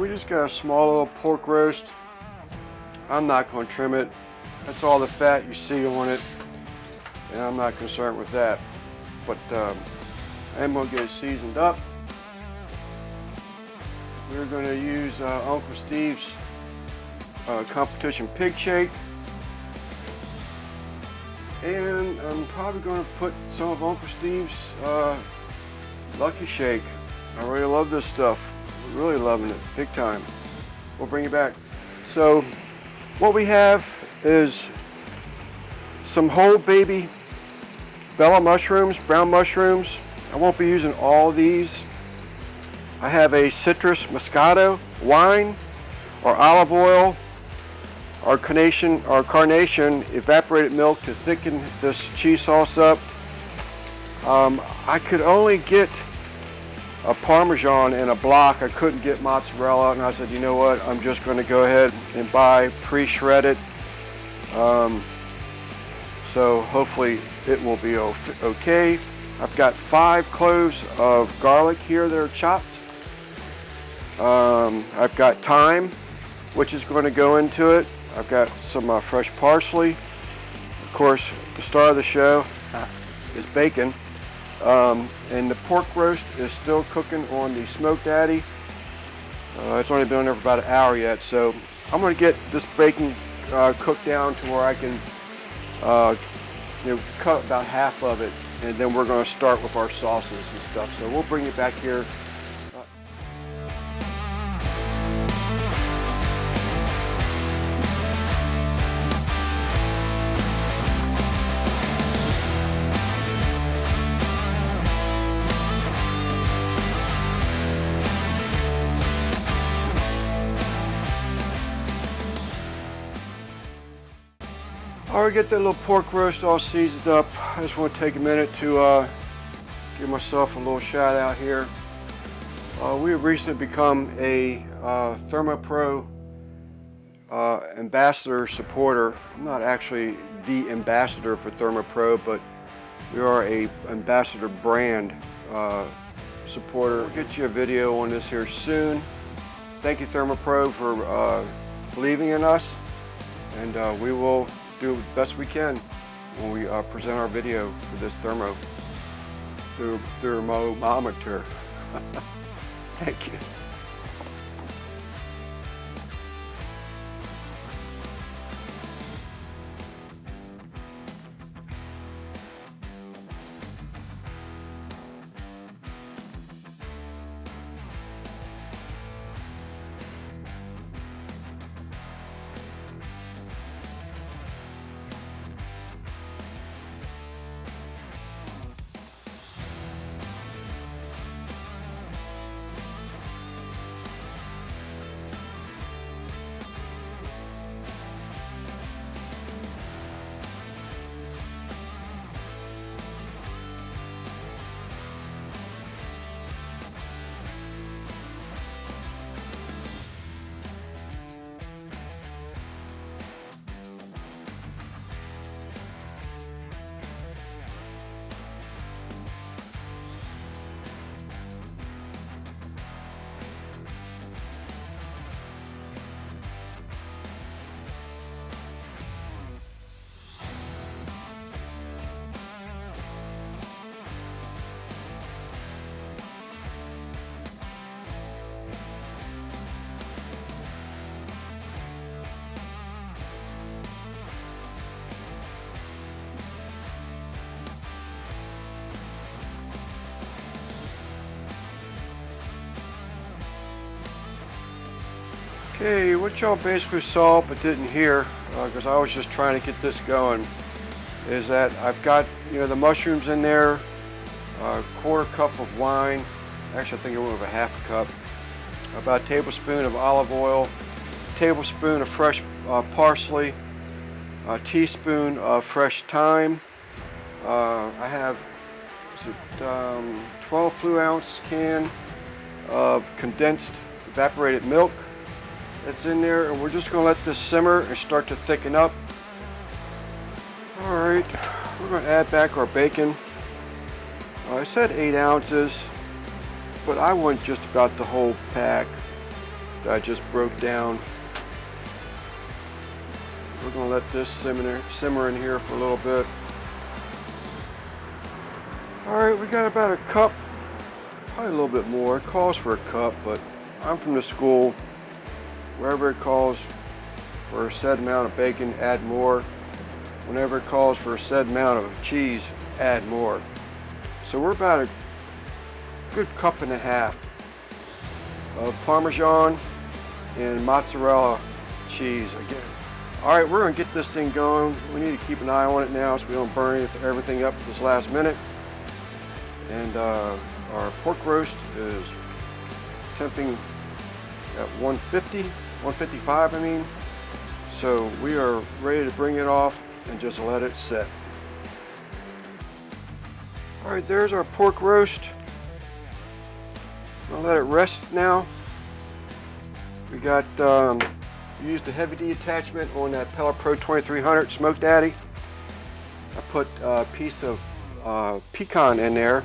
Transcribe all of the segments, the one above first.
just got a small little pork roast. I'm not going to trim it. That's all the fat you see on it, and I'm not concerned with that. But I am going to get it seasoned up. We're going to use Uncle Steve's competition pig shake. And I'm probably going to put some of Uncle Steve's Lucky Shake. I really love this stuff. Really loving it, big time. We'll bring it back. So what we have is some whole baby bella mushrooms, brown mushrooms. I won't be using all these. I have a citrus moscato, wine, or olive oil, or carnation evaporated milk to thicken this cheese sauce up. I could only get a Parmesan in a block. I couldn't get mozzarella, and I said, you know what, I'm just going to go ahead and buy pre-shredded. So hopefully it will be okay. I've got 5 cloves of garlic here that are chopped. I've got thyme, which is going to go into it. I've got some fresh parsley. Of course, the star of the show is bacon. And the pork roast is still cooking on the Smoke Daddy. It's only been on there for about an hour yet, so I'm going to get this bacon cooked down to where I can cut about half of it, and then we're going to start with our sauces and stuff. So we'll bring it back here. Alright, get that little pork roast all seasoned up. I just want to take a minute to give myself a little shout out here. We have recently become a ThermoPro ambassador supporter. I'm not actually the ambassador for ThermoPro, but we are a ambassador brand supporter. We'll get you a video on this here soon. Thank you, ThermoPro, for believing in us, and we will do the best we can when we present our video for this thermometer. Thank you. Okay, what y'all basically saw but didn't hear, because I was just trying to get this going, is that I've got the mushrooms in there, a quarter cup of wine, actually I think I went with a half a cup, about a tablespoon of olive oil, a tablespoon of fresh parsley, a teaspoon of fresh thyme. I have 12 fluid ounce can of condensed evaporated milk that's in there, and we're just going to let this simmer and start to thicken up. Alright, we're going to add back our bacon. I said 8 ounces, but I want just about the whole pack. that I just broke down. We're going to let this simmer in here for a little bit. Alright, we got about a cup, probably a little bit more. It calls for a cup, but I'm from the school, wherever it calls for a set amount of bacon, add more. Whenever it calls for a set amount of cheese, add more. So we're about a good cup and a half of Parmesan and mozzarella cheese again. Alright, we're going to get this thing going. We need to keep an eye on it now so we don't burn everything up at this last minute. And our pork roast is temping at 150, 155 I mean. So we are ready to bring it off and just let it set. Alright, there's our pork roast. I'll let it rest now. We got we used a heavy D attachment on that Pellet Pro 2300 Smoke Daddy. I put a piece of pecan in there,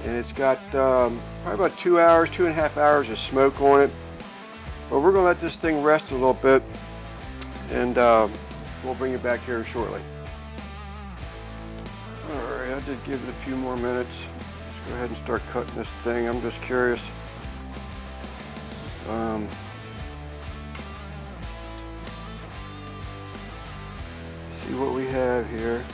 and it's got probably about 2 hours, 2.5 hours of smoke on it. But we're going to let this thing rest a little bit, and we'll bring it back here shortly. Alright, I did give it a few more minutes. Let's go ahead and start cutting this thing. I'm just curious. See what we have here.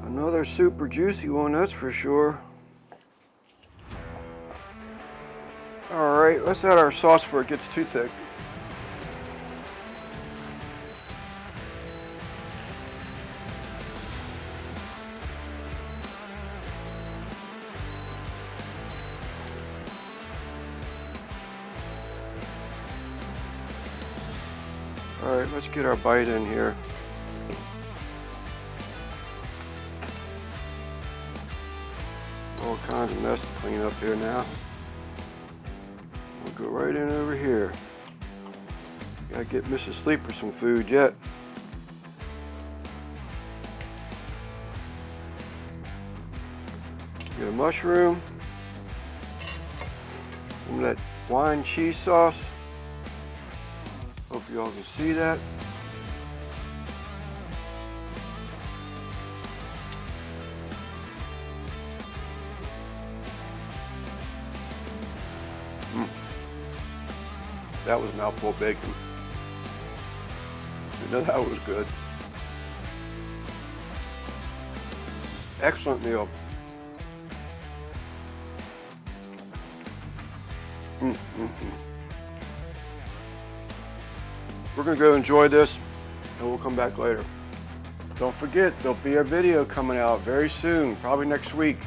Another super juicy one, that's for sure. Alright, let's add our sauce before it gets too thick. Alright, let's get our bite in here. All kinds of mess to clean up here now. We'll go right in over here. Gotta get Mrs. Sleeper some food yet. Get a mushroom. Some of that wine cheese sauce. Hope y'all can see that. That was a mouthful of bacon. You know that was good. Excellent meal. We're gonna go enjoy this and we'll come back later. Don't forget, there'll be a video coming out very soon, probably next week,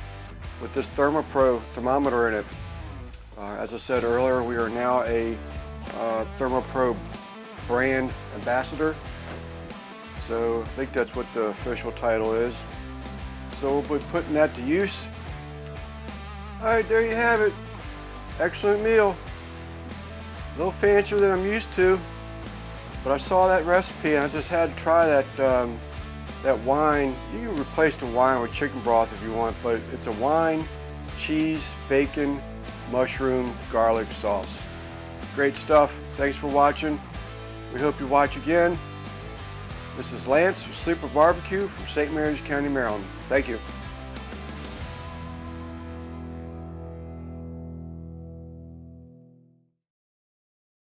with this ThermoPro thermometer in it. As I said earlier, we are now a ThermoPro brand ambassador. So I think that's what the official title is. So we'll be putting that to use. Alright, there you have it. Excellent meal. A little fancier than I'm used to. But I saw that recipe and I just had to try that that wine. You can replace the wine with chicken broth if you want, but it's a wine, cheese, bacon, mushroom, garlic sauce. Great stuff. Thanks for watching. We hope you watch again. This is Lance from Sleeper Barbecue from St. Mary's County, Maryland. Thank you.